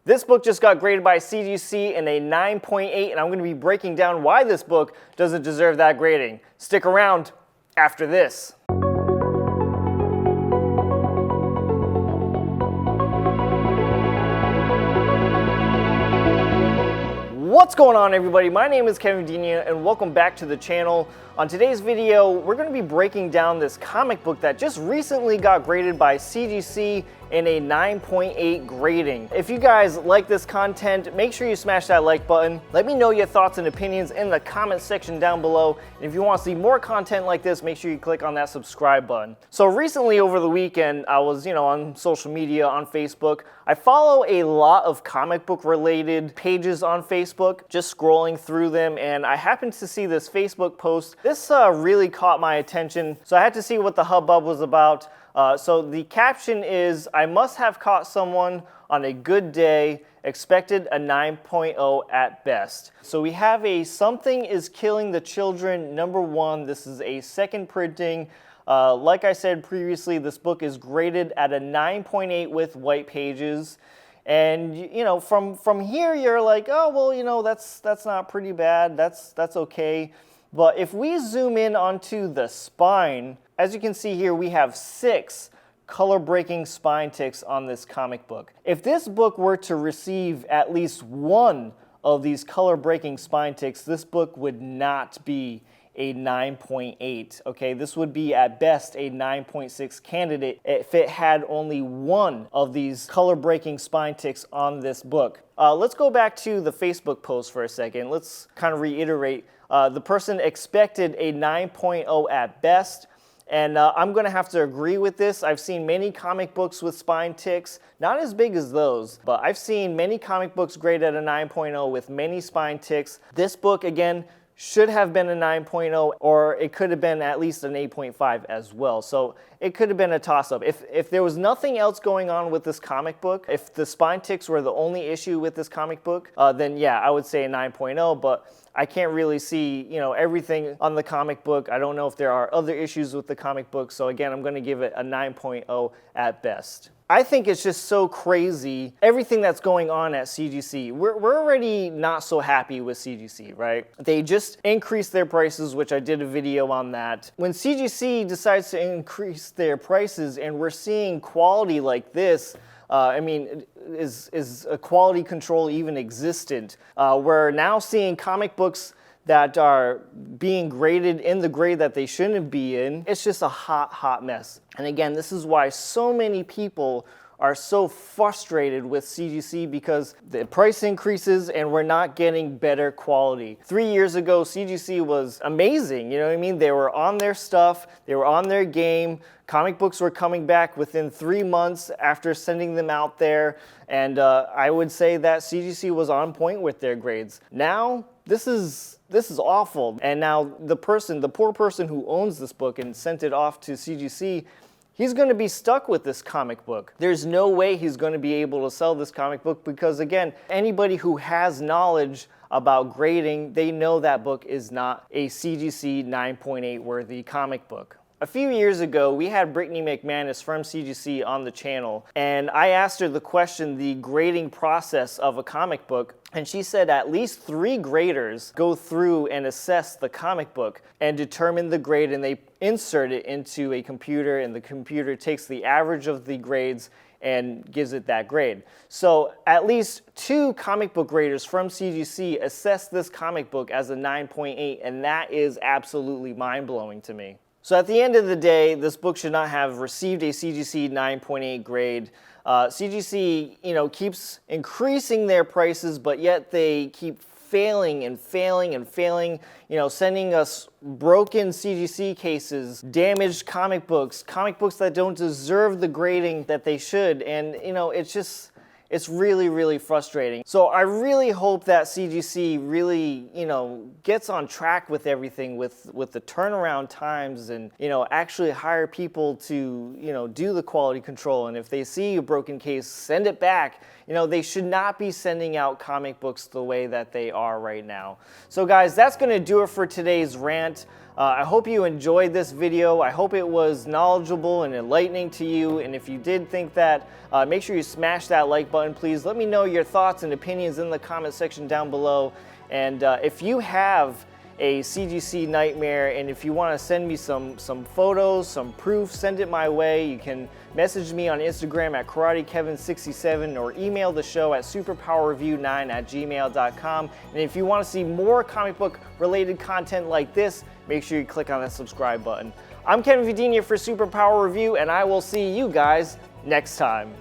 This book just got graded by CGC in a 9.8, and I'm going to be breaking down why this book doesn't deserve that grading. Stick around after this. What's going on, everybody? My name is Kevin Dina, and welcome back to the channel. On today's video, we're going to be breaking down this comic book that just recently got graded by CGC in a 9.8 grading. If you guys like this content, make sure you smash that like button. Let me know your thoughts and opinions in the comment section down below. And if you want to see more content like this, make sure you click on that subscribe button. So recently over the weekend, I was, on social media, on Facebook. I follow a lot of comic book related pages on Facebook, just scrolling through them, and I happened to see this Facebook post. This really caught my attention, so I had to see what the hubbub was about. So the caption is, "I must have caught someone on a good day, expected a 9.0 at best." So we have a Something is Killing the Children #1. This is a second printing. Like I said previously, this book is graded at a 9.8 with white pages. And from here you're like, oh well, that's not pretty bad. That's okay. But if we zoom in onto the spine, as you can see here, we have 6 color-breaking spine ticks on this comic book. If this book were to receive at least one of these color-breaking spine ticks, this book would not be a 9.8, okay? This would be at best a 9.6 candidate if it had only one of these color-breaking spine ticks on this book. Let's go back to the Facebook post for a second. Let's kind of reiterate. The person expected a 9.0 at best, and I'm going to have to agree with this. I've seen many comic books with spine ticks, not as big as those, but I've seen many comic books graded at a 9.0 with many spine ticks. This book, again, should have been a 9.0, or it could have been at least an 8.5 as well. So it could have been a toss-up. If there was nothing else going on with this comic book, if the spine ticks were the only issue with this comic book, then yeah, I would say a 9.0, but I can't really see, everything on the comic book. I don't know if there are other issues with the comic book, so again, I'm going to give it a 9.0 at best. I think it's just so crazy, everything that's going on at CGC. We're already not so happy with CGC, right? They just increased their prices, which I did a video on that. When CGC decides to increase their prices and we're seeing quality like this, is a quality control even existent? We're now seeing comic books that are being graded in the grade that they shouldn't be in. It's just a hot mess. And again, this is why so many people are so frustrated with CGC, because the price increases and we're not getting better quality. 3 years ago, CGC was amazing, They were on their stuff, they were on their game. Comic books were coming back within 3 months after sending them out there, and I would say that CGC was on point with their grades. Now, this is awful. And now the poor person who owns this book and sent it off to CGC, he's going to be stuck with this comic book. There's no way he's going to be able to sell this comic book because, again, anybody who has knowledge about grading, they know that book is not a CGC 9.8 worthy comic book. A few years ago, we had Brittany McManus from CGC on the channel, and I asked her the question, the grading process of a comic book, and she said at least 3 graders go through and assess the comic book and determine the grade, and they insert it into a computer, and the computer takes the average of the grades and gives it that grade. So at least 2 comic book graders from CGC assessed this comic book as a 9.8, and that is absolutely mind-blowing to me. So at the end of the day, this book should not have received a CGC 9.8 grade. CGC, keeps increasing their prices, but yet they keep failing and failing and failing, sending us broken CGC cases, damaged comic books that don't deserve the grading that they should, and it's really, really frustrating. So I really hope that CGC really, gets on track with everything, with the turnaround times, and, actually hire people to, do the quality control. And if they see a broken case, send it back you know, they should not be sending out comic books the way that they are right now. So guys, that's going to do it for today's rant. I hope you enjoyed this video. I hope it was knowledgeable and enlightening to you. And if you did think that, make sure you smash that like button, please. Let me know your thoughts and opinions in the comment section down below. And if you have a CGC nightmare and if you want to send me some photos, some proof, send it my way. You can message me on Instagram at KarateKevin67 or email the show at superpowerreview9@gmail.com. And if you want to see more comic book related content like this, make sure you click on that subscribe button. I'm Kevin Vidina for Superpower Review, and I will see you guys next time.